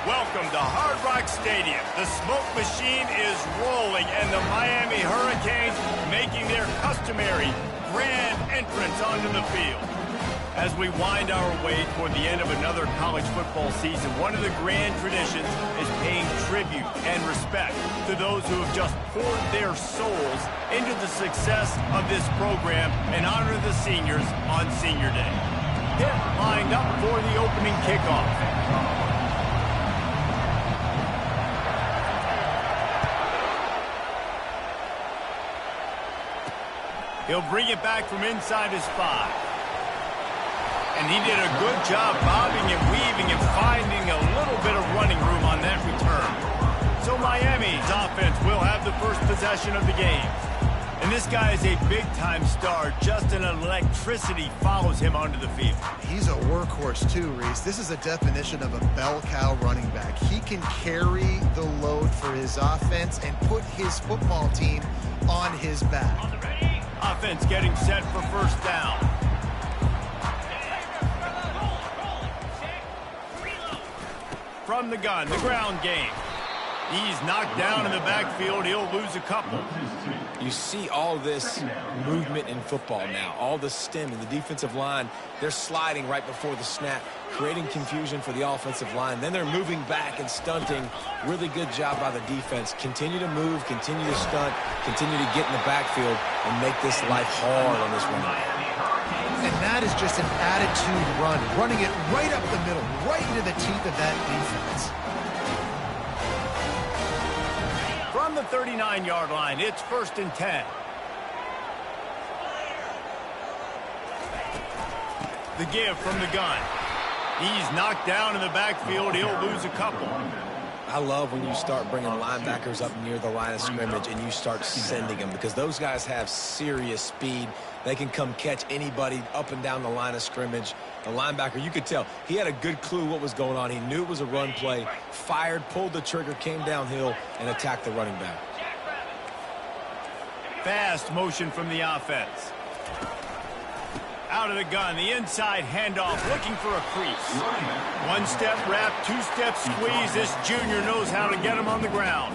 Welcome to Hard Rock Stadium. The smoke machine is rolling, and the Miami Hurricanes making their customary grand entrance onto the field. As we wind our way toward the end of another college football season, one of the grand traditions is paying tribute and respect to those who have just poured their souls into the success of this program and honor the seniors on Senior Day. Pitt lined up for the opening kickoff. He'll bring it back from inside his 5. And he did a good job bobbing and weaving and finding a little bit of running room on that return. So Miami's offense will have the first possession of the game. And this guy is a big-time star. Just an electricity follows him onto the field. He's a workhorse too, Reese. This is a definition of a bell cow running back. He can carry the load for his offense and put his football team on his back. Offense getting set for first down. From the gun, the ground game. He's knocked down in the backfield. He'll lose a couple. You see all this movement in football now. All the stem and the defensive line, they're sliding right before the snap, creating confusion for the offensive line. Then they're moving back and stunting. Really good job by the defense. Continue to move, continue to stunt, continue to get in the backfield and make this life hard on this running back. And that is just an attitude run, running it right up the middle, right into the teeth of that defense. From the 39-yard line, it's 1st and 10. The give from the gun. He's knocked down in the backfield. He'll lose a couple. I love when you start bringing linebackers up near the line of scrimmage and you start sending them, because those guys have serious speed. They can come catch anybody up and down the line of scrimmage. The linebacker, you could tell, he had a good clue what was going on. He knew it was a run play, fired, pulled the trigger, came downhill, and attacked the running back. Fast motion from the offense. Out of the gun, the inside handoff, looking for a crease. One-step wrap, two-step squeeze. This junior knows how to get him on the ground.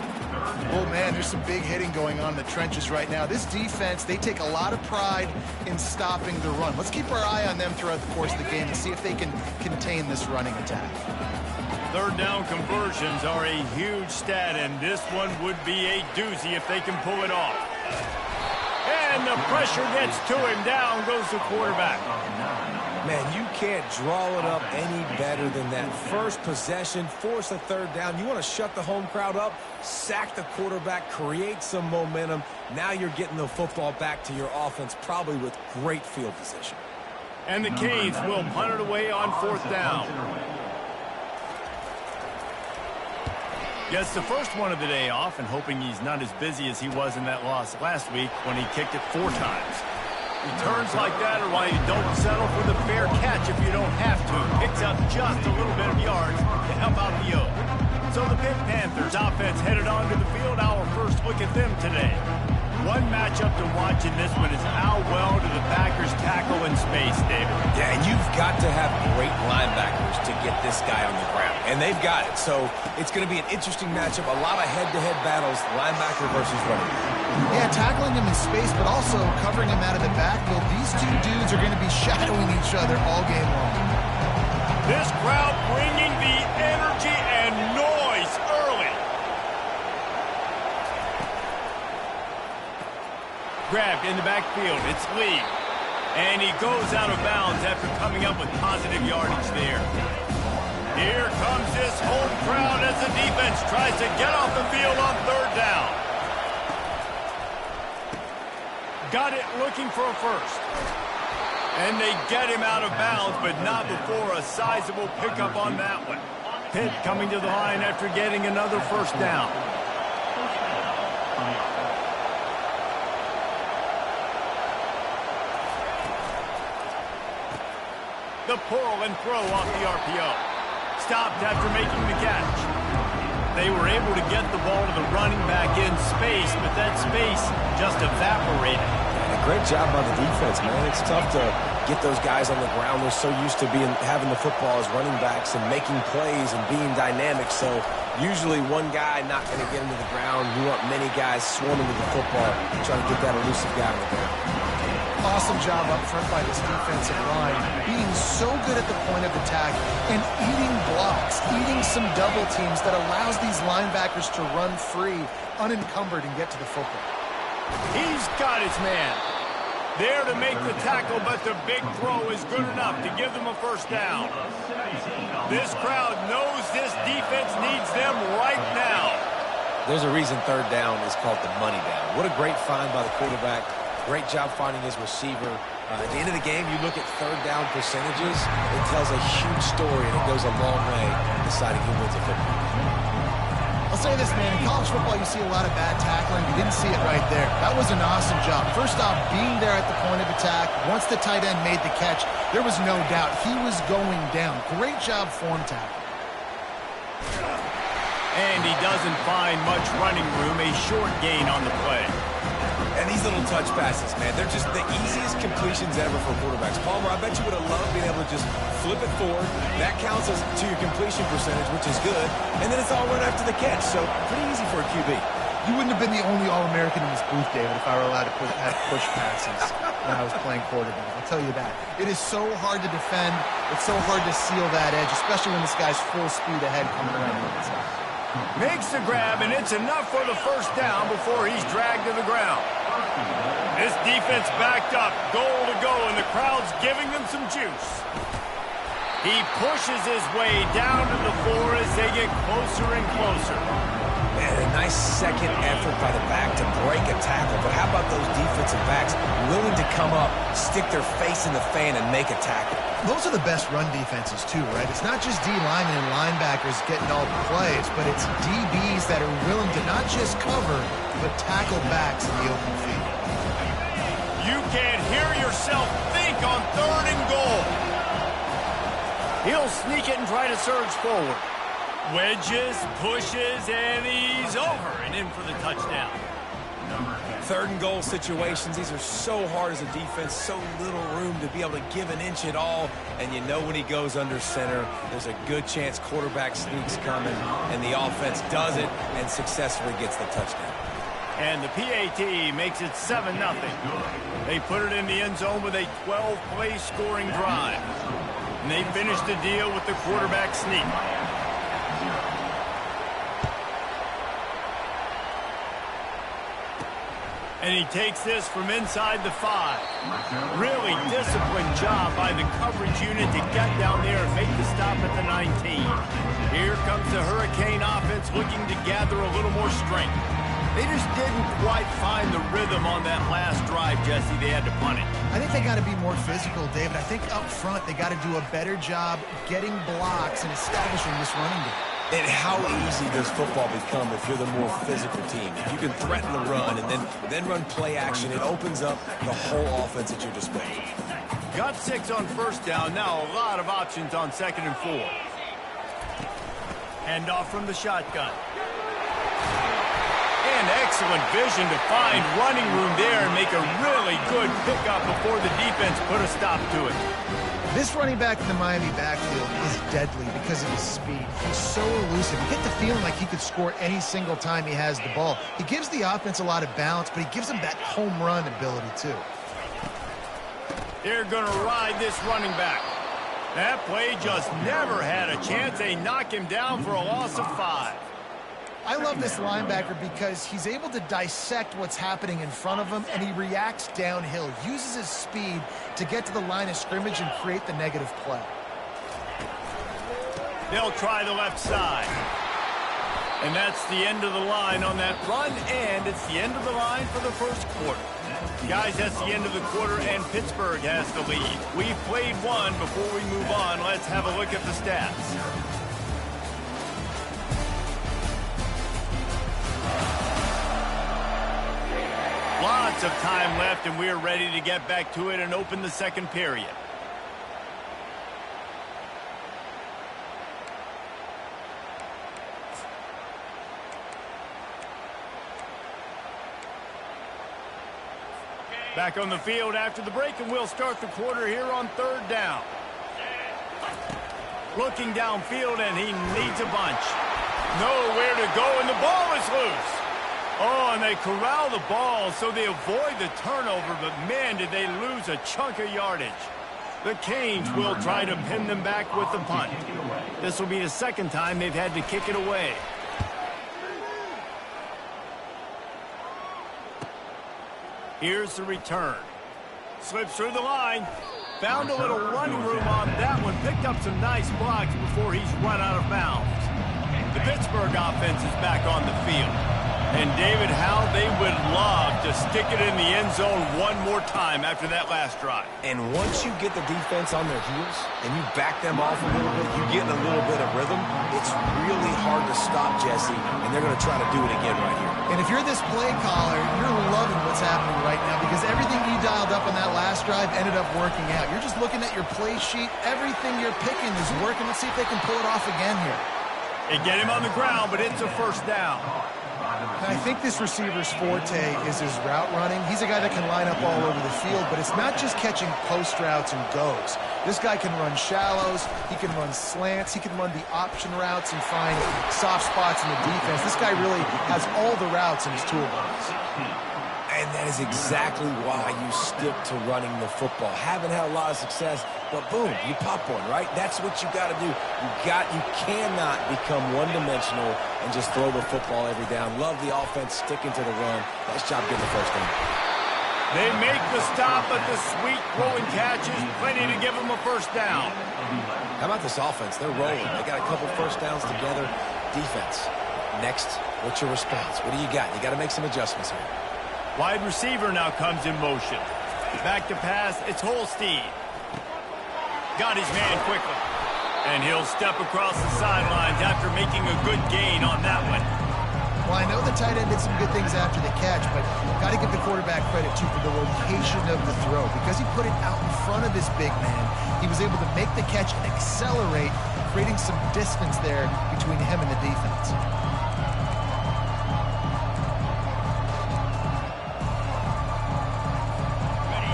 Oh, man, there's some big hitting going on in the trenches right now. This defense, they take a lot of pride in stopping the run. Let's keep our eye on them throughout the course of the game and see if they can contain this running attack. Third down conversions are a huge stat, and this one would be a doozy if they can pull it off. And the pressure gets to him. Down goes the quarterback. Man, you can't draw it up any better than that. First possession, force a third down. You want to shut the home crowd up, sack the quarterback, create some momentum. Now you're getting the football back to your offense, probably with great field position. And the Canes will punt it away on 4th down. Gets the first one of the day off, and hoping he's not as busy as he was in that loss last week when he kicked it 4 times. Returns like that are why you don't settle for the fair catch if you don't have to. Picks up just a little bit of yards to help out the O. So the Pitt Panthers offense headed onto the field. Our first look at them today. One matchup to watch in this one is how well do the Packers tackle in space, David. Yeah, and you've got to have great linebackers to get this guy on the ground. And they've got it. So it's going to be an interesting matchup. A lot of head-to-head battles, linebacker versus running back. Yeah, tackling him in space, but also covering him out of the backfield. These two dudes are going to be shadowing each other all game long. This crowd bringing the energy and noise early. Grabbed in the backfield. It's Lee. And he goes out of bounds after coming up with positive yardage there. Here comes this home crowd as the defense tries to get off the field on 3rd down. Got it looking for a first. And they get him out of bounds, but not before a sizable pickup on that one. Pitt coming to the line after getting another first down. The pull and throw off the RPO. Stopped after making the catch. They were able to get the ball to the running back in space, but that space just evaporated. And a great job by the defense, man. It's tough to get those guys on the ground. They're so used to having the football as running backs and making plays and being dynamic. So usually one guy not going to get into the ground. You want many guys swarming to the football, trying to get that elusive guy on the ground. Awesome job up front by this defensive line, being so good at the point of attack and eating blocks, eating some double teams that allows these linebackers to run free, unencumbered, and get to the football. He's got his man. There to make the tackle, but the big throw is good enough to give them a first down. This crowd knows this defense needs them right now. There's a reason third down is called the money down. What a great find by the quarterback. Great job finding his receiver. At the end of the game, you look at third down percentages, it tells a huge story, and it goes a long way in deciding who wins a football. I'll say this, man, in college football you see a lot of bad tackling. You didn't see it right there. That was an awesome job. First off, being there at the point of attack. Once the tight end made the catch, there was no doubt he was going down. Great job form tackle. And he doesn't find much running room, a short gain on the play. And these little touch passes, man, they're just the easiest completions ever for quarterbacks. Palmer, I bet you would have loved being able to just flip it forward. That counts as to your completion percentage, which is good. And then it's all run after the catch, so pretty easy for a QB. You wouldn't have been the only All-American in this booth, David, if I were allowed to have push passes when I was playing quarterback. I'll tell you that. It is so hard to defend. It's so hard to seal that edge, especially when this guy's full speed ahead coming around the inside. Makes the grab, and it's enough for the first down before he's dragged to the ground. This defense backed up, goal to go, and the crowd's giving them some juice. He pushes his way down to the floor as they get closer and closer. Man, a nice second effort by the back to break a tackle. But how about those defensive backs willing to come up, stick their face in the fan, and make a tackle? Those are the best run defenses, too, right? It's not just D linemen and linebackers getting all the plays, but it's DBs that are willing to not just cover, but tackle backs in the open field. You can't hear yourself think on third and goal. He'll sneak it and try to surge forward. Wedges, pushes, and he's over and in for the touchdown. Third and goal situations, these are so hard as a defense, so little room to be able to give an inch at all. And you know when he goes under center, there's a good chance quarterback sneaks coming, and the offense does it and successfully gets the touchdown. And the PAT makes it 7-0. They put it in the end zone with a 12-play scoring drive. And they finish the deal with the quarterback sneak. And he takes this from inside the 5. Really disciplined job by the coverage unit to get down there and make the stop at the 19. Here comes the Hurricane offense looking to gather a little more strength. They just didn't quite find the rhythm on that last drive, Jesse. They had to punt it. I think they got to be more physical, David. I think up front they got to do a better job getting blocks and establishing this running game. And how easy does football become if you're the more physical team? If you can threaten the run and then run play action, it opens up the whole offense at your disposal. Got 6 on first down. Now a lot of options on 2nd and 4. Hand off from the shotgun. And excellent vision to find running room there and make a really good pickup before the defense put a stop to it. This running back in the Miami backfield is deadly because of his speed. He's so elusive. You get the feeling like he could score any single time he has the ball. He gives the offense a lot of balance, but he gives them that home run ability, too. They're going to ride this running back. That play just never had a chance. They knock him down for a loss of 5. I love this linebacker because he's able to dissect what's happening in front of him, and he reacts downhill, uses his speed to get to the line of scrimmage and create the negative play. They'll try the left side. And that's the end of the line on that run, and it's the end of the line for the first quarter. Guys, that's the end of the quarter, and Pittsburgh has the lead. We've played one. Before we move on, let's have a look at the stats. Lots of time left, and we're ready to get back to it and open the second period. Back on the field after the break, and we'll start the quarter here on 3rd down. Looking downfield, and he needs a bunch. Nowhere to go, and the ball is loose. Oh, and they corral the ball, so they avoid the turnover, but man, did they lose a chunk of yardage. The Canes will try to pin them back with the punt. This will be the 2nd time they've had to kick it away. Here's the return. Slips through the line. Found a little running room on that one. Picked up some nice blocks before he's run out of bounds. The Pittsburgh offense is back on the field. And David, how they would love to stick it in the end zone one more time after that last drive. And once you get the defense on their heels and you back them off a little bit, you get in a little bit of rhythm, it's really hard to stop, Jesse, and they're going to try to do it again right here. And if you're this play caller, you're loving what's happening right now because everything you dialed up on that last drive ended up working out. You're just looking at your play sheet. Everything you're picking is working. Let's see if they can pull it off again here. They get him on the ground, but it's a 1st down. And I think this receiver's forte is his route running. He's a guy that can line up all over the field, but it's not just catching post routes and goes. This guy can run shallows, he can run slants, he can run the option routes and find soft spots in the defense. This guy really has all the routes in his toolbox. And that is exactly why you stick to running the football. Haven't had a lot of success, but boom, you pop one, right? That's what you got to do. You cannot become one-dimensional and just throw the football every down. Love the offense sticking to the run. Nice job getting the 1st down. They make the stop, but the sweet throwing catches, plenty to give them a 1st down. How about this offense? They're rolling. They got a couple 1st downs together. Defense. Next, what's your response? What do you got? You got to make some adjustments here. Wide receiver now comes in motion. Back to pass, it's Holstein. Got his man quickly. And he'll step across the sidelines after making a good gain on that one. Well, I know the tight end did some good things after the catch, but got to give the quarterback credit, too, for the location of the throw. Because he put it out in front of his big man, he was able to make the catch and accelerate, creating some distance there between him and the defense.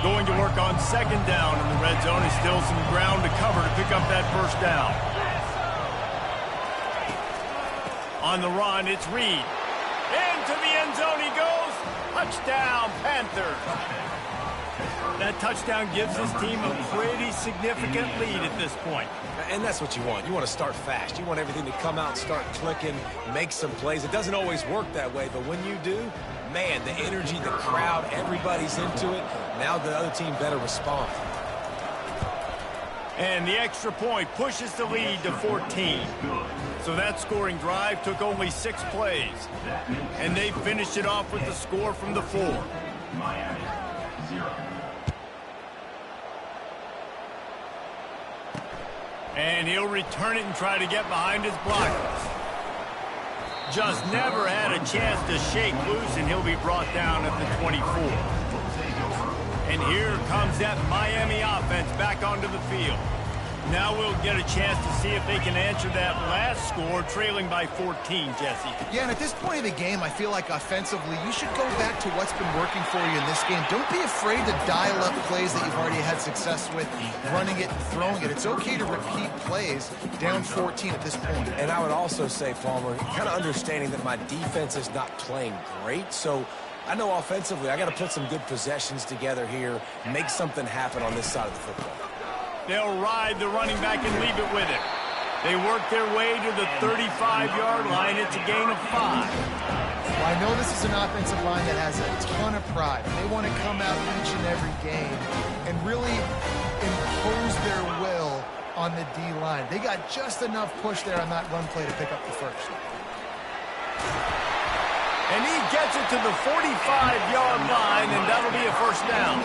Going to work on 2nd down in the red zone. Is still some ground to cover to pick up that 1st down. On the run, it's Reed. Into the end zone he goes. Touchdown, Panthers. That touchdown gives his team a pretty significant lead at this point. And that's what you want. You want to start fast. You want everything to come out and start clicking, make some plays. It doesn't always work that way, but when you do, man, the energy, the crowd, everybody's into it. Now the other team better respond. And the extra point pushes the lead to 14. So that scoring drive took only 6 plays. And they finished it off with the score from the 4. And he'll return it and try to get behind his blockers. Just never had a chance to shake loose, and he'll be brought down at the 24. And here comes that Miami offense back onto the field. Now we'll get a chance to see if they can answer that last score, trailing by 14, Jesse. Yeah, and at this point of the game, I feel like offensively, you should go back to what's been working for you in this game. Don't be afraid to dial up plays that you've already had success with, running it and throwing it. It's okay to repeat plays down 14 at this point. And I would also say, Palmer, kind of understanding that my defense is not playing great, so I know offensively I got to put some good possessions together here, make something happen on this side of the football. They'll ride the running back and leave it with him. They work their way to the 35-yard line. It's a gain of 5. Well, I know this is an offensive line that has a ton of pride. They want to come out each and every game and really impose their will on the D-line. They got just enough push there on that run play to pick up the first. And he gets it to the 45-yard line, and that'll be a 1st down.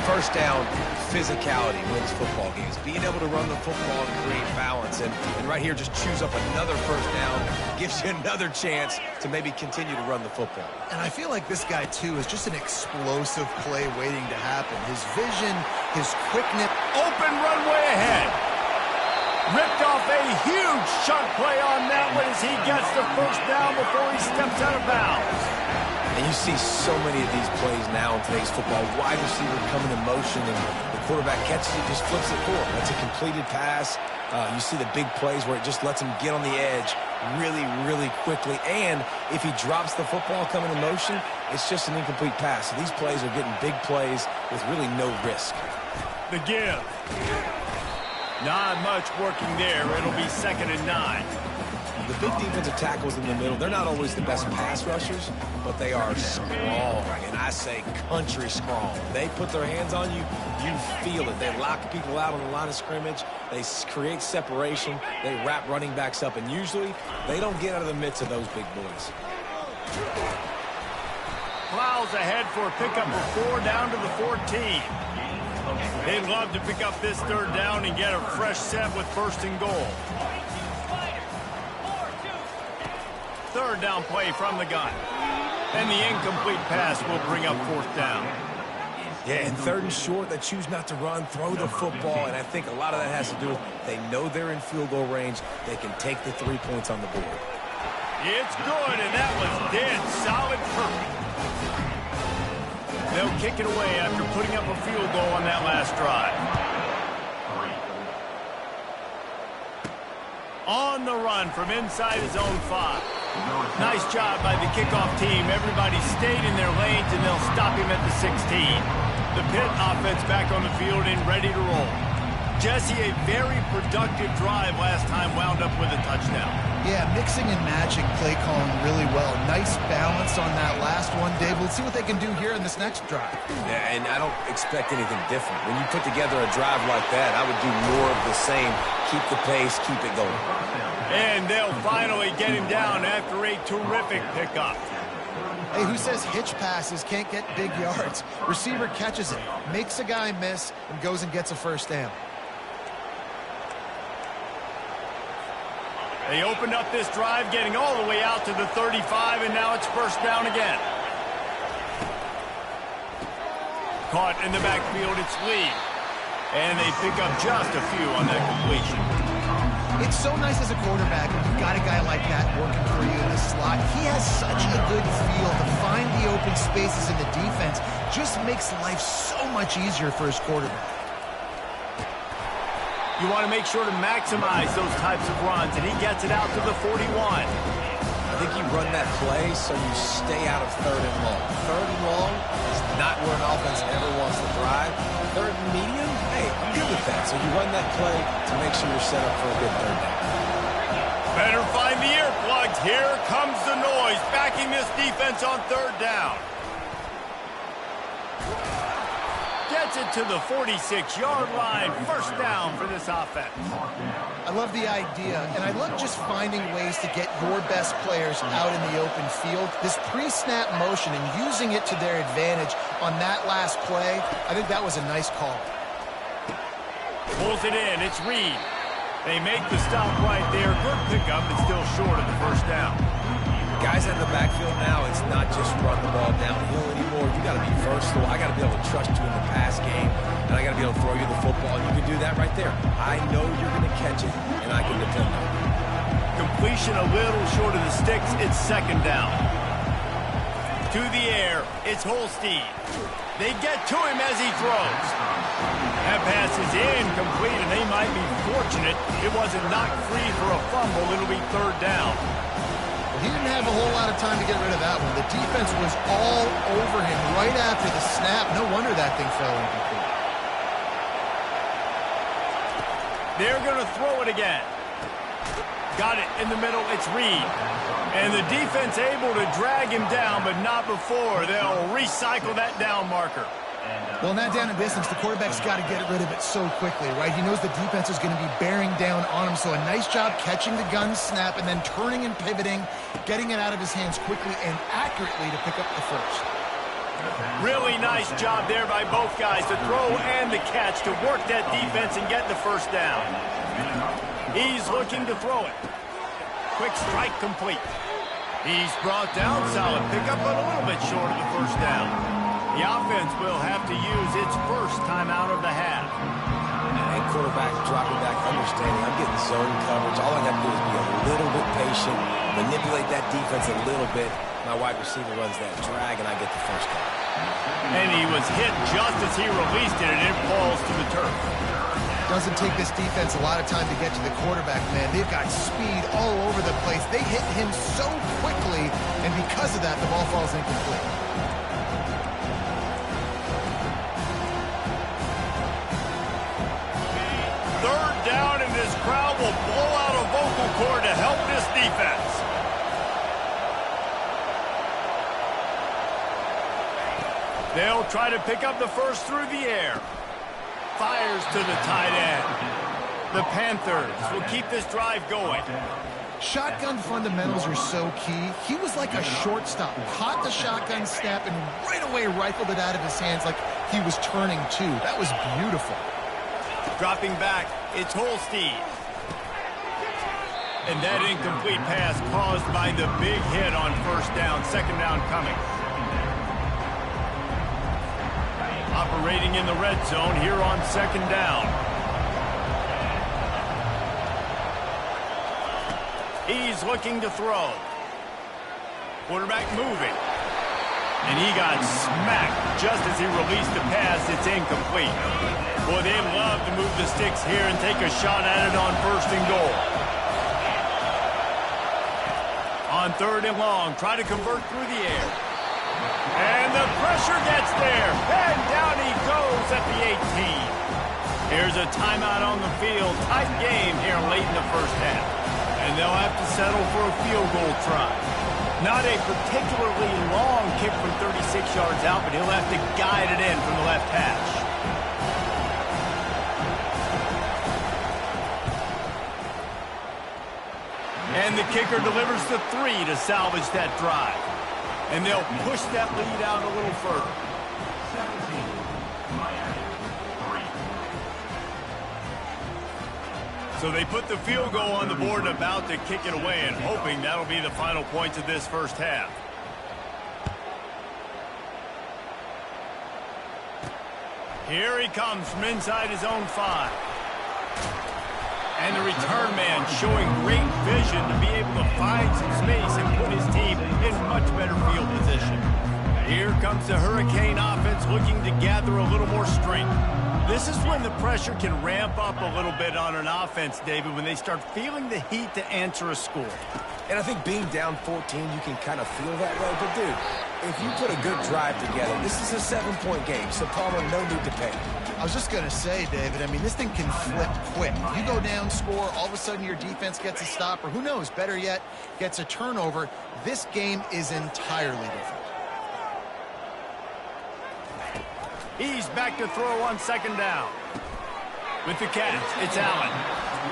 1st down, physicality wins football games. Being able to run the football and create balance. And right here, just choose up another 1st down. Gives you another chance to maybe continue to run the football. And I feel like this guy, too, is just an explosive play waiting to happen. His vision, his quickness. Open runway ahead. Ripped off a huge chunk play on that one as he gets the 1st down before he steps out of bounds. And You see so many of these plays now in today's football. Wide receiver coming in motion, and the quarterback catches it, just flips it forward. That's a completed pass. You see the big plays where it just lets him get on the edge really, really quickly. And if he drops the football coming in motion, it's just an incomplete pass. So these plays are getting big plays with really no risk. The give. Not much working there. It'll be 2nd and 9. The big defensive tackles in the middle, they're not always the best pass rushers, but they are strong, and I say country strong. They put their hands on you, you feel it. They lock people out on the line of scrimmage. They create separation. They wrap running backs up, and usually they don't get out of the midst of those big boys. Plows ahead for a pickup of 4 down to the 14. They'd love to pick up this 3rd down and get a fresh set with 1st and goal. 3rd down play from the gun. And the incomplete pass will bring up 4th down. Yeah, and 3rd and short, they choose not to run, throw the football, and I think a lot of that has to do with they know they're in field goal range. They can take the 3 points on the board. It's good, and that was dead solid perfect. They'll kick it away after putting up a field goal on that last drive. On the run from inside his own 5. Nice job by the kickoff team. Everybody stayed in their lanes, and they'll stop him at the 16. The Pitt offense back on the field and ready to roll. Jesse, a very productive drive last time wound up with a touchdown. Yeah, mixing and matching play calling really well. Nice balance on that last one, Dave. Let's see what they can do here in this next drive. Yeah, and I don't expect anything different. When you put together a drive like that, I would do more of the same. Keep the pace, keep it going. And they'll finally get him down after a terrific pickup. Hey, who says hitch passes can't get big yards? Receiver catches it, makes a guy miss, and goes and gets a 1st down. They opened up this drive, getting all the way out to the 35, and now it's 1st down again. Caught in the backfield, it's Lee. And they pick up just a few on that completion. It's so nice as a quarterback when you've got a guy like that working for you in the slot. He has such a good feel to find the open spaces in the defense. Just makes life so much easier for his quarterback. You want to make sure to maximize those types of runs, and he gets it out to the 41. I think you run that play so you stay out of 3rd and long. 3rd and long is not where an offense ever wants to thrive. 3rd and medium, hey, I'm good with that. So you run that play to make sure you're set up for a good 3rd down. Better find the earplugs. Here comes the noise, backing this defense on 3rd down. Gets it to the 46-yard line. 1st down for this offense. I love the idea, and I love just finding ways to get your best players out in the open field. This pre-snap motion and using it to their advantage on that last play, I think that was a nice call. Pulls it in. It's Reed. They make the stop right there. Good pickup, but still short of the 1st down. Guys in the backfield now, it's not just run the ball downhill anymore. You got to be versatile. I got to be able to trust you in the pass game, and I got to be able to throw you the football. And you can do that right there. I know you're going to catch it, and I can depend on it. Completion a little short of the sticks. It's 2nd down. To the air. It's Holstein. They get to him as he throws. That pass is incomplete, and they might be fortunate it wasn't knocked free for a fumble. It'll be 3rd down. He didn't have a whole lot of time to get rid of that one. The defense was all over him right after the snap. No wonder that thing fell incomplete. They're going to throw it again. Got it in the middle. It's Reed. And the defense able to drag him down, but not before. They'll recycle that down marker. Well, in that down and distance, the quarterback's got to get rid of it so quickly, right? He knows the defense is going to be bearing down on him, so a nice job catching the gun snap and then turning and pivoting, getting it out of his hands quickly and accurately to pick up the 1st. Really nice job there by both guys, the throw and the catch, to work that defense and get the 1st down. He's looking to throw it. Quick strike complete. He's brought down, solid pickup, but a little bit short of the 1st down. The offense will have to use its 1st timeout of the half. And quarterback dropping back, understanding I'm getting zone coverage. All I got to do is be a little bit patient, manipulate that defense a little bit. My wide receiver runs that drag, and I get the first down. And he was hit just as he released it, and it falls to the turf. Doesn't take this defense a lot of time to get to the quarterback, man. They've got speed all over the place. They hit him so quickly, and because of that, the ball falls incomplete. Third down, and this crowd will blow out a vocal cord to help this defense. They'll try to pick up the first through the air. Fires to the tight end. The Panthers will keep this drive going. Shotgun fundamentals are so key. He was like a shortstop. Caught the shotgun snap and right away rifled it out of his hands like he was turning two. That was beautiful. Dropping back, it's Holstein. And that incomplete pass caused by the big hit on first down. Second down coming. Operating in the red zone here on second down. He's looking to throw. Quarterback moving. And he got smacked just as he released the pass. It's incomplete. Boy, they love to move the sticks here and take a shot at it on first and goal. On third and long, try to convert through the air. And the pressure gets there. And down he goes at the 18. Here's a timeout on the field. Tight game here late in the first half. And they'll have to settle for a field goal try. Not a particularly long kick from 36 yards out, but he'll have to guide it in from the left hash. And the kicker delivers the 3 to salvage that drive. And they'll push that lead out a little further. So they put the field goal on the board and about to kick it away and hoping that'll be the final points of this first half. Here he comes from inside his own 5. And the return man showing great vision to be able to find some space and put his team in much better field position. Here comes the Hurricane offense looking to gather a little more strength. This is when the pressure can ramp up a little bit on an offense, David, when they start feeling the heat to answer a score. And I think being down 14, you can kind of feel that way. But, dude, if you put a good drive together, this is a 7-point game, so Palmer, no need to panic. I was just going to say, David, I mean, this thing can flip quick. You go down, score, all of a sudden your defense gets a stop, or who knows, better yet, gets a turnover. This game is entirely different. He's back to throw on second down. With the catch, it's Allen.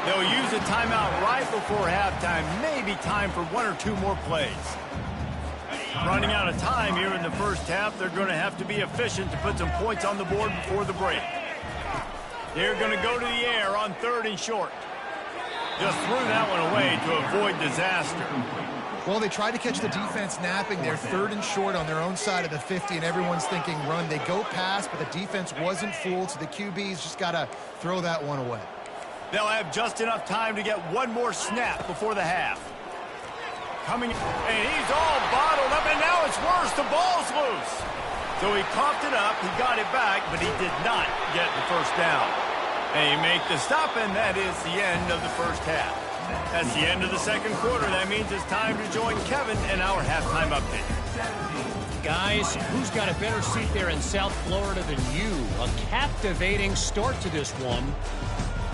They'll use a timeout right before halftime, maybe time for 1 or 2 more plays. Running out of time here in the first half, they're going to have to be efficient to put some points on the board before the break. They're going to go to the air on third and short. Just threw that one away to avoid disaster. Well, they tried to catch the defense napping. They're third and short on their own side of the 50, and everyone's thinking run. They go past, but the defense wasn't fooled, so the QB's just got to throw that one away. They'll have just enough time to get one more snap before the half. Coming, and he's all bottled up, and now it's worse. The ball's loose. So he coughed it up, he got it back, but he did not get the first down. They make the stop, and that is the end of the first half. That's the end of the second quarter. That means it's time to join Kevin in our halftime update. Guys, who's got a better seat there in South Florida than you? A captivating start to this one.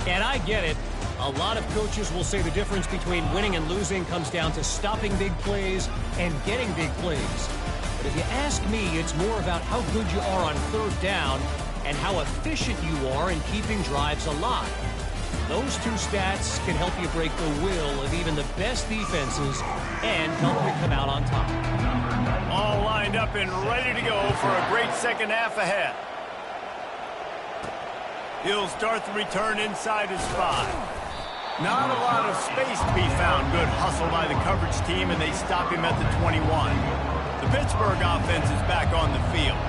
And I get it. A lot of coaches will say the difference between winning and losing comes down to stopping big plays and getting big plays. But if you ask me, it's more about how good you are on third down and how efficient you are in keeping drives alive. Those two stats can help you break the will of even the best defenses and help you come out on top. All lined up and ready to go for a great second half ahead. He'll start the return inside his 5. Not a lot of space to be found. Good hustle by the coverage team, and they stop him at the 21. The Pittsburgh offense is back on the field.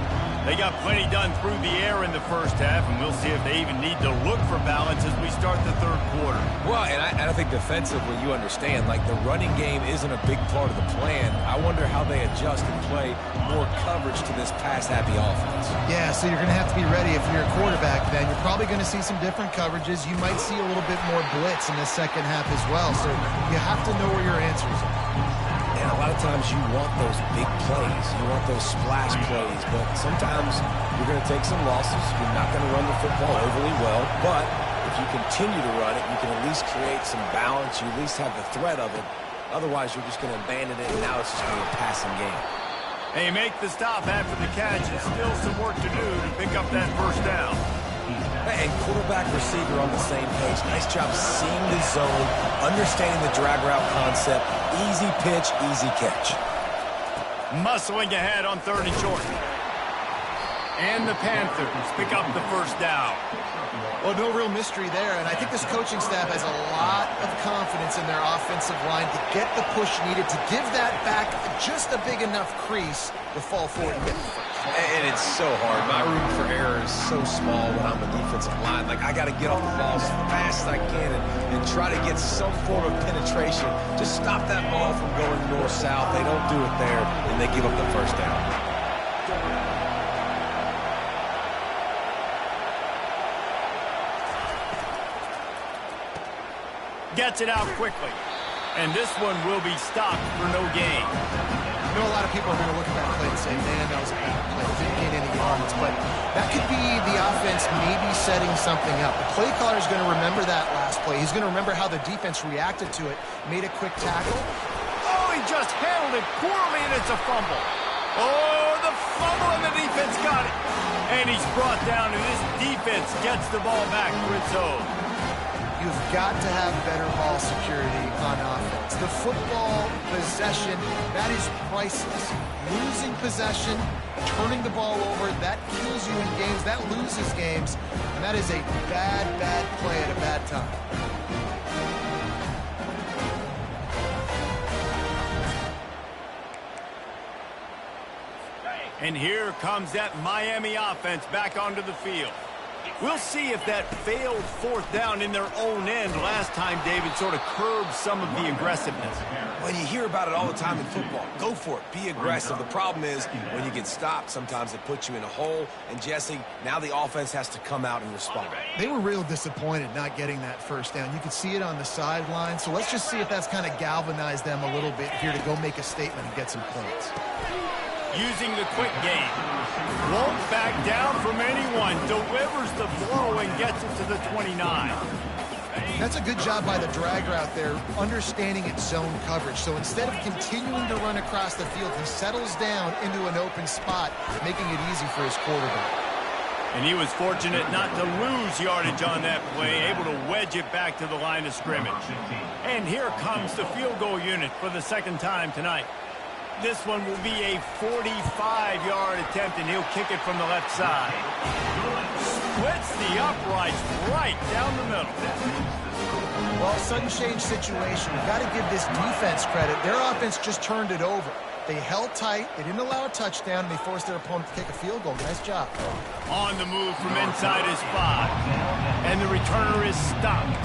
They got plenty done through the air in the first half, and we'll see if they even need to look for balance as we start the third quarter. Well, and I think defensively, you understand, like the running game isn't a big part of the plan. I wonder how they adjust and play more coverage to this pass-happy offense. Yeah, so you're going to have to be ready if you're a quarterback then. You're probably going to see some different coverages. You might see a little bit more blitz in the second half as well. So you have to know where your answers are. And a lot of times you want those big plays. You want those splash plays. But sometimes you're going to take some losses. You're not going to run the football overly well. But if you continue to run it, you can at least create some balance. You at least have the threat of it. Otherwise, you're just going to abandon it, and now it's just going to be a passing game. They make the stop after the catch. And still some work to do to pick up that first down. And quarterback, receiver on the same page. Nice job seeing the zone, understanding the drag route concept. Easy pitch, easy catch. Muscling ahead on 3rd and short. And the Panthers pick up the first down. Well, no real mystery there, and I think this coaching staff has a lot of confidence in their offensive line to get the push needed, to give that back just a big enough crease to fall forward and get the first. And it's so hard. My room for error is so small when I'm a defensive line. Like, I got to get off the ball as fast as I can and try to get some form of penetration. Just stop that ball from going north-south. They don't do it there, and they give up the first down. Gets it out quickly. And this one will be stopped for no gain. I know a lot of people are going to look at that play and say, man, that was a bad play. Didn't gain any yards. But that could be the offense maybe setting something up. The play caller is going to remember that last play. He's going to remember how the defense reacted to it, made a quick tackle. Oh, he just handled it poorly, and it's a fumble. Oh, the fumble, and the defense got it. And he's brought down, and this defense gets the ball back for its own. You've got to have better ball security on offense. The football possession, that is priceless. Losing possession, turning the ball over, that kills you in games, that loses games, and that is a bad, bad play at a bad time. And here comes that Miami offense back onto the field. We'll see if that failed 4th down in their own end last time, David, sort of curbed some of the aggressiveness. When you hear about it all the time in football, go for it. Be aggressive. The problem is when you get stopped, sometimes it puts you in a hole. And, Jesse, now the offense has to come out and respond. They were real disappointed not getting that first down. You could see it on the sideline. So let's just see if that's kind of galvanized them a little bit here to go make a statement and get some points. Using the quick game. Won't back down from anyone. Delivers the blow and gets it to the 29. That's a good job by the drag route there, understanding its zone coverage. So instead of continuing to run across the field, he settles down into an open spot, making it easy for his quarterback. And he was fortunate not to lose yardage on that play, able to wedge it back to the line of scrimmage. And here comes the field goal unit for the second time tonight. This one will be a 45-yard attempt, and he'll kick it from the left side. Splits the uprights right down the middle. Well, sudden change situation. You've got to give this defense credit. Their offense just turned it over. They held tight, they didn't allow a touchdown, and they forced their opponent to kick a field goal. Nice job. On the move from inside his 5. And the returner is stopped.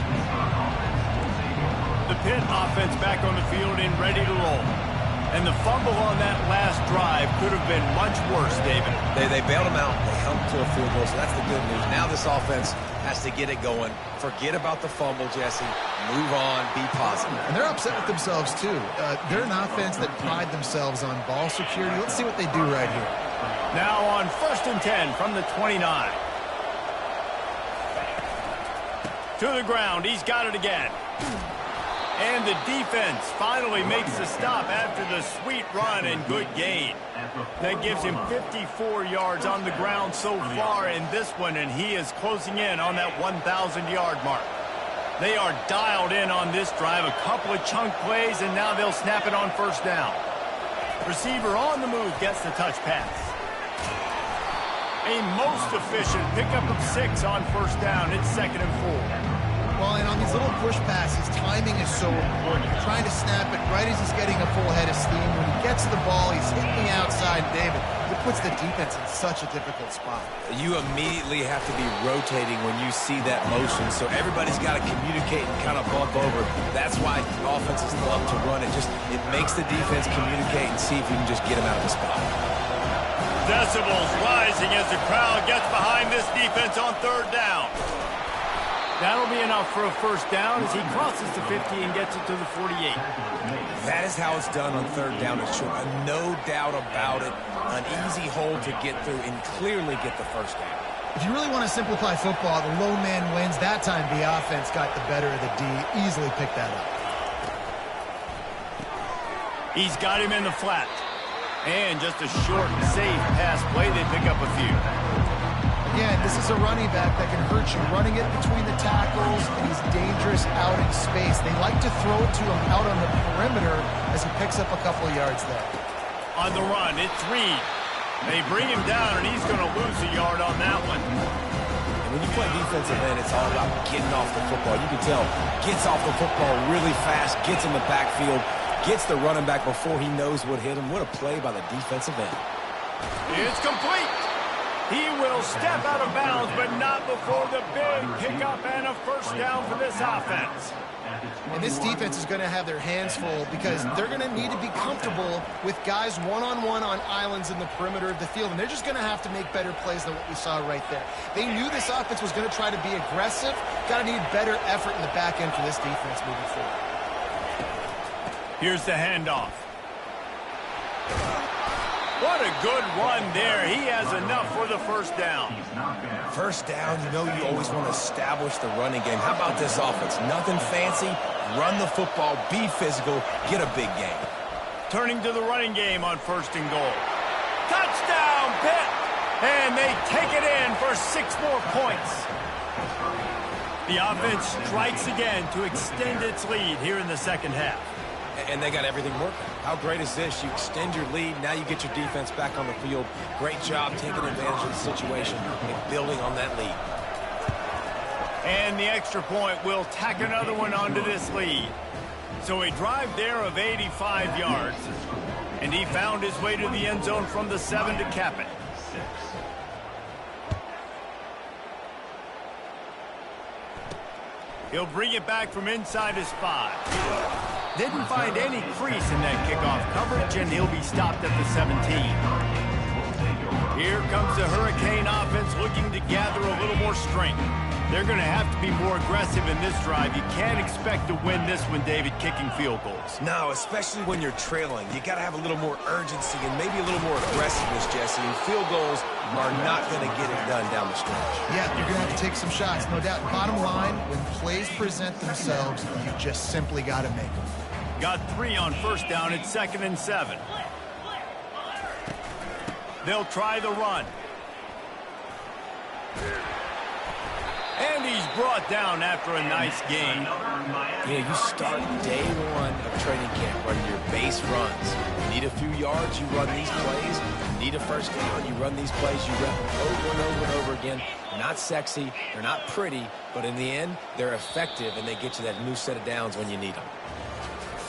The Pitt offense back on the field and ready to roll. And the fumble on that last drive could have been much worse, David. They bailed him out. They held him to a field goal, so that's the good news. Now this offense has to get it going. Forget about the fumble, Jesse. Move on. Be positive. And they're upset with themselves, too. They're an offense that pride themselves on ball security. Let's see what they do right here. Now on 1st and 10 from the 29. To the ground. He's got it again. And the defense finally makes the stop after the sweet run and good gain. That gives him 54 yards on the ground so far in this one, and he is closing in on that 1,000-yard mark. They are dialed in on this drive, a couple of chunk plays, and now they'll snap it on 1st down. Receiver on the move gets the touch pass. A most efficient pickup of 6 on 1st down. It's 2nd and 4. Well, and on these little push passes, timing is so important. You're trying to snap it right as he's getting a full head of steam. When he gets the ball, he's hitting the outside. David, the puts the defense in such a difficult spot. You immediately have to be rotating when you see that motion, so everybody's got to communicate and kind of bump over. That's why offenses love to run it. It makes the defense communicate and see if you can just get them out of the spot. Decibels rising as the crowd gets behind this defense on third down. That'll be enough for a first down as he crosses the 50 and gets it to the 48. That is how it's done on third down. It's short. No doubt about it. An easy hole to get through and clearly get the first down. If you really want to simplify football, the low man wins. That time the offense got the better of the D. Easily picked that up. He's got him in the flat. And just a short, safe pass play. They pick up a few. Again, this is a running back that can hurt you. Running it between the tackles, and he's dangerous out in space. They like to throw it to him out on the perimeter as he picks up a couple of yards there. On the run, it's Reed. They bring him down, and he's going to lose a yard on that one. And when you play defensive end, it's all about getting off the football. You can tell, gets off the football really fast, gets in the backfield, gets the running back before he knows what hit him. What a play by the defensive end. It's complete. He will step out of bounds, but not before the big pickup and a first down for this offense. And this defense is going to have their hands full because they're going to need to be comfortable with guys one-on-one on islands in the perimeter of the field. And they're just going to have to make better plays than what we saw right there. They knew this offense was going to try to be aggressive. Got to need better effort in the back end for this defense moving forward. Here's the handoff. What a good run there. He has enough for the first down. First down, you know you always want to establish the running game. How about this offense? Nothing fancy. Run the football, be physical, get a big gain. Turning to the running game on first and goal. Touchdown, Pitt! And they take it in for 6 more points. The offense strikes again to extend its lead here in the second half. And they got everything working. How great is this? You extend your lead, now you get your defense back on the field. Great job taking advantage of the situation and building on that lead. And the extra point will tack another one onto this lead. So a drive there of 85 yards. And he found his way to the end zone from the 7 to cap it. He'll bring it back from inside his 5. Didn't find any crease in that kickoff coverage, and he'll be stopped at the 17. Here comes the Hurricane offense looking to gather a little more strength. They're going to have to be more aggressive in this drive. You can't expect to win this one, David, kicking field goals. No, especially when you're trailing. You got to have a little more urgency and maybe a little more aggressiveness, Jesse. And field goals are not going to get it done down the stretch. Yeah, you're going to have to take some shots, no doubt. Bottom line, when plays present themselves, you just simply got to make them. Got 3 on first down at 2nd and 7. They'll try the run. And he's brought down after a nice gain. Yeah, you start day 1 of training camp running your base runs. You need a few yards, you run these plays. You need a first down, you run these plays. You rep them over and over and over again. They're not sexy, they're not pretty, but in the end, they're effective, and they get you that new set of downs when you need them.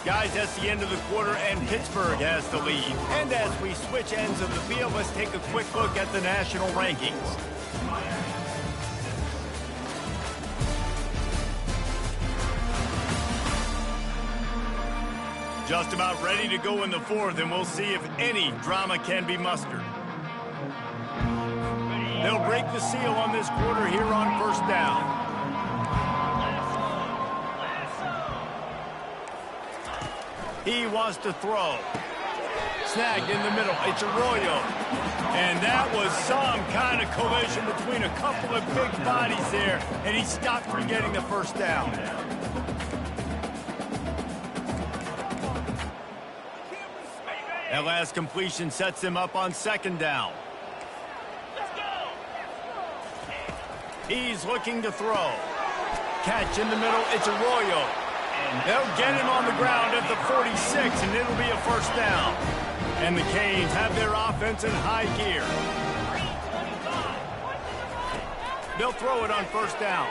Guys, that's the end of the quarter, and Pittsburgh has the lead. And as we switch ends of the field, let's take a quick look at the national rankings. Just about ready to go in the 4th, and we'll see if any drama can be mustered. They'll break the seal on this quarter here on first down. He wants to throw. Snagged in the middle. It's Arroyo. And that was some kind of collision between a couple of big bodies there, and he stopped from getting the first down. That last completion sets him up on 2nd down. He's looking to throw. Catch in the middle. It's Arroyo. They'll get him on the ground at the 46, and it'll be a first down. And the Canes have their offense in high gear. They'll throw it on first down.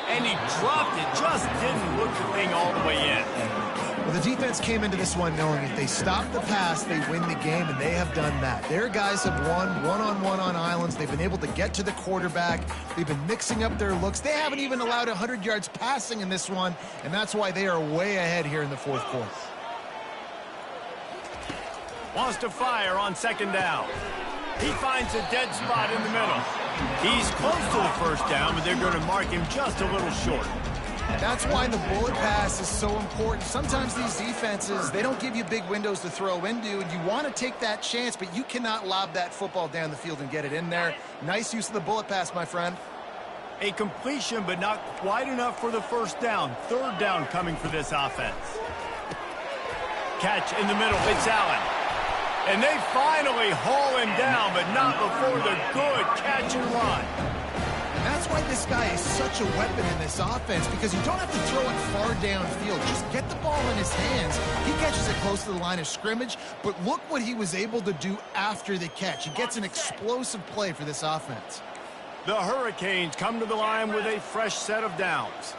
And he dropped it, just didn't look the thing all the way in. Well, the defense came into this one knowing if they stop the pass, they win the game, and they have done that. Their guys have won one-on-one on islands. They've been able to get to the quarterback. They've been mixing up their looks. They haven't even allowed 100 yards passing in this one, and that's why they are way ahead here in the fourth quarter. Wants to fire on second down. He finds a dead spot in the middle. He's close to the first down, but they're going to mark him just a little short. That's why the bullet pass is so important. Sometimes these defenses, they don't give you big windows to throw into, and you want to take that chance, but you cannot lob that football down the field and get it in there. Nice use of the bullet pass, my friend. A completion, but not quite enough for the first down. Third down coming for this offense. Catch in the middle. It's Allen. And they finally haul him down, but not before the good catch and run. And that's why this guy is such a weapon in this offense, because you don't have to throw it far downfield. Just get the ball in his hands. He catches it close to the line of scrimmage, but look what he was able to do after the catch. He gets an explosive play for this offense. The Hurricanes come to the line with a fresh set of downs.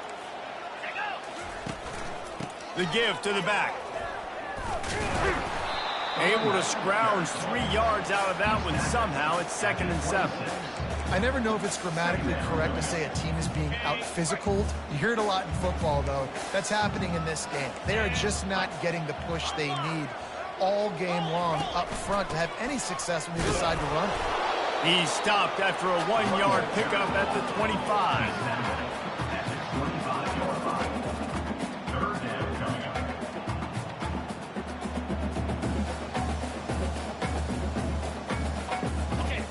The give to the back. Able to scrounge 3 yards out of that one somehow. It's 2nd and 7. I never know if it's grammatically correct to say a team is being out-physicaled. You hear it a lot in football, though. That's happening in this game. They are just not getting the push they need all game long up front to have any success when they decide to run. He stopped after a 1-yard pickup at the 25.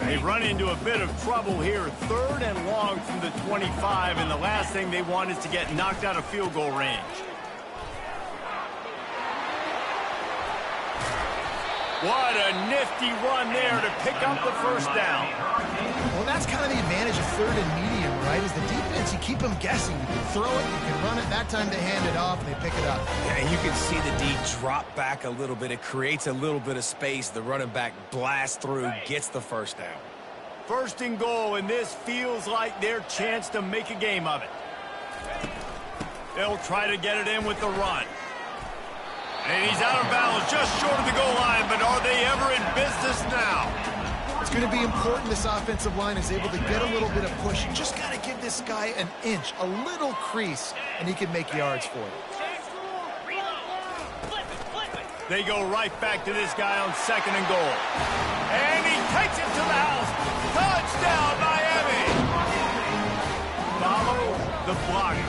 They run into a bit of trouble here. 3rd and long from the 25, and the last thing they want is to get knocked out of field goal range. What a nifty run there to pick up the first down. Well, that's kind of the advantage of 3rd and medium, right? Is the defense, you keep them guessing. You can throw it, you can run it. That time they hand it off, and they pick it up. Yeah, and you can see the D drop back a little bit. It creates a little bit of space. The running back blasts through, gets the first down. 1st and goal, and this feels like their chance to make a game of it. They'll try to get it in with the run. And he's out of bounds, just short of the goal line, but are they ever in business now? It's going to be important this offensive line is able to get a little bit of push. You just got to give this guy an inch, a little crease, and he can make yards for you. They go right back to this guy on 2nd and goal. And he takes it to the house. Touchdown, Miami! Follow the blocker.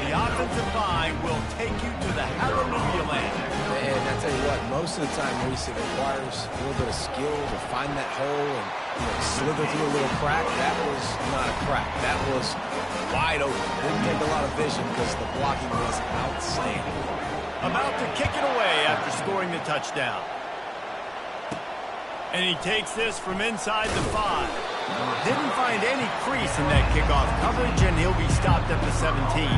The offensive line will take you to the hallelujah land. And I tell you what, most of the time, Maurice, it requires a little bit of skill to find that hole and slither through a little crack. That was not a crack. That was wide open. Didn't take a lot of vision because the blocking was outstanding. About to kick it away after scoring the touchdown. And he takes this from inside the 5. Didn't find any crease in that kickoff coverage, and he'll be stopped at the 17.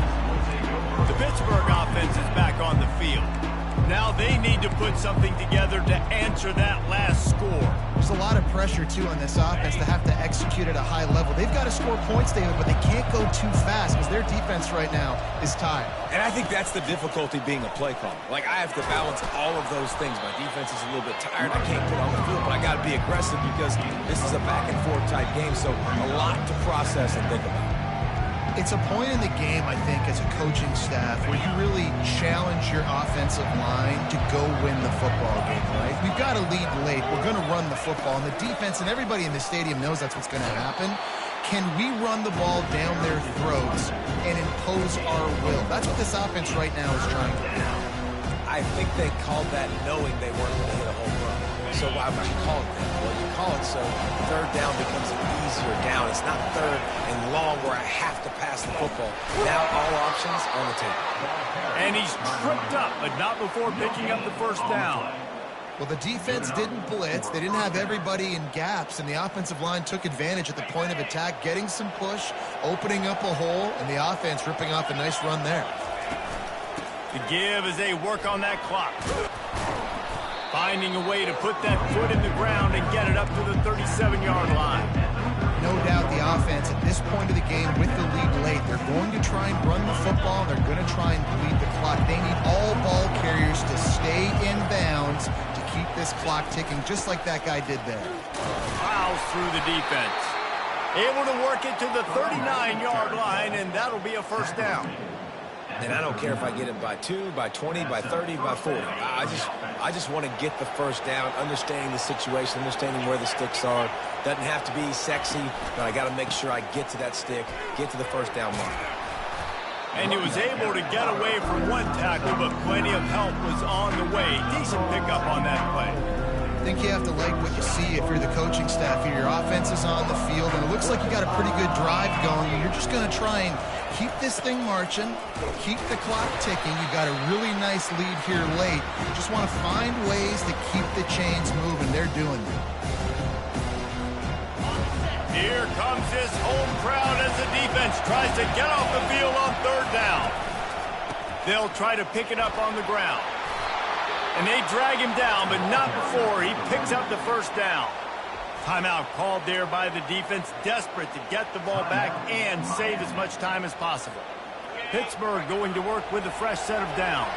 The Pittsburgh offense is back on the field. Now they need to put something together to answer that last score. There's a lot of pressure, too, on this offense to have to execute at a high level. They've got to score points, David, but they can't go too fast because their defense right now is tired. And I think that's the difficulty being a play caller. Like, I have to balance all of those things. My defense is a little bit tired. I can't get on the field, but I got to be aggressive because this is a back-and-forth type game, so a lot to process and think about. It's a point in the game, I think, as a coaching staff where you really challenge your offensive line to go win the football game, right? We've got to lead late. We're going to run the football, and the defense and everybody in the stadium knows that's what's going to happen. Can we run the ball down their throats and impose our will? That's what this offense right now is trying to do. I think they called that knowing they weren't going to hit a home run. So why would you call it that? Well, you call it so 3rd down becomes an easier down. It's not 3rd and long where I have to pass the football. Now all options on the table. And he's tripped up, but not before picking up the first down. Well, the defense didn't blitz. They didn't have everybody in gaps, and the offensive line took advantage at the point of attack, getting some push, opening up a hole, and the offense ripping off a nice run there. The give as they work on that clock. Finding a way to put that foot in the ground and get it up to the 37-yard line. no doubt the offense at this point of the game with the lead late, they're going to try and run the football. They're going to try and bleed the clock. They need all ball carriers to stay in bounds to keep this clock ticking, just like that guy did there. Fouls through the defense. Able to work it to the 39-yard line, and that'll be a first down. And I don't care if I get it by 2, by 20, by 30, by 40. I just want to get the first down, understanding the situation, understanding where the sticks are. Doesn't have to be sexy, but I got to make sure I get to that stick, get to the first down mark. And he was able to get away from one tackle, but plenty of help was on the way. Decent pickup on that play. I think you have to like what you see if you're the coaching staff here. Your offense is on the field, and it looks like you got a pretty good drive going, and you're just going to try and keep this thing marching, keep the clock ticking. You've got a really nice lead here late. You just want to find ways to keep the chains moving. They're doing it. Here comes this home crowd as the defense tries to get off the field on third down. They'll try to pick it up on the ground. And they drag him down, but not before he picks up the first down. Timeout called there by the defense, desperate to get the ball back and save as much time as possible. Pittsburgh going to work with a fresh set of downs.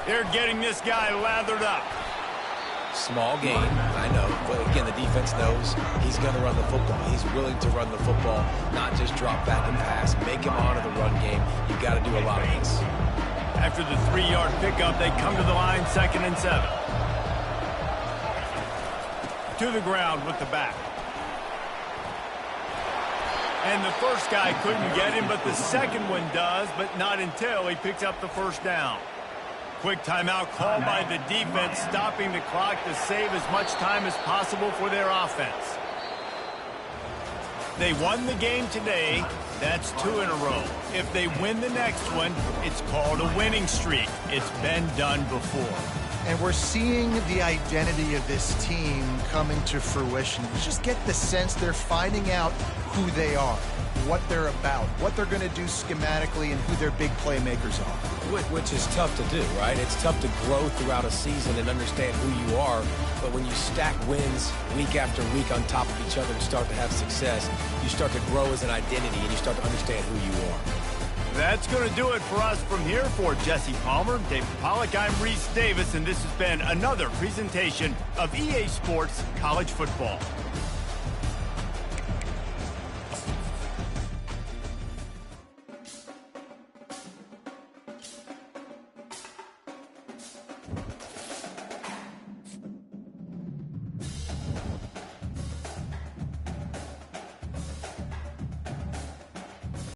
They're getting this guy lathered up. Small gain, I know, but again, the defense knows he's going to run the football. He's willing to run the football, not just drop back and pass. Make him honor the run game. You've got to do a lot of this. After the 3-yard pickup, they come to the line, 2nd and 7. To the ground with the back. And the first guy couldn't get him, but the second one does, but not until he picks up the first down. Quick timeout called by the defense, stopping the clock to save as much time as possible for their offense. They won the game today. That's 2 in a row. If they win the next one, it's called a winning streak. It's been done before. And we're seeing the identity of this team come into fruition. You just get the sense they're finding out who they are, what they're about, what they're going to do schematically, and who their big playmakers are. Which is tough to do, right? It's tough to grow throughout a season and understand who you are. But when you stack wins week after week on top of each other and start to have success, you start to grow as an identity and you start to understand who you are. That's going to do it for us from here. For Jesse Palmer, David Pollack, I'm Reese Davis, and this has been another presentation of EA Sports College Football.